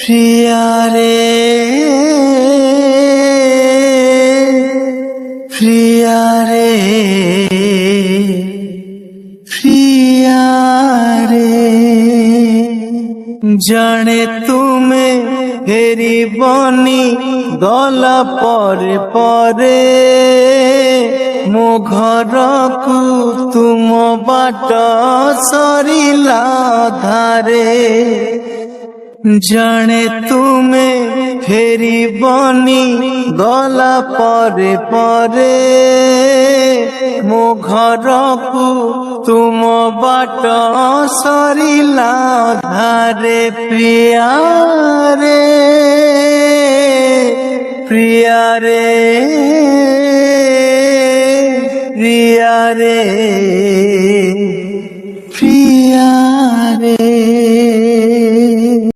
প্রিয়া রে, প্রিয়া রে, প্রিয়া রে, জানে তুমে ফেরিবনি গলা পরে পরে ମୋ ଘରକୁ ତୁମ ବାଟ ସରିଲା ଧାରେ ଜାଣେ ତୁମେ ଫେରିବନି ଗଲା ପରେ ପରେ ମୋ ଘରକୁ ତୁମ ବାଟ ସରିଲା ଧାରେ ପ୍ରିୟା ରେ, ପ୍ରିୟା ରେ, প্রিয়া রে।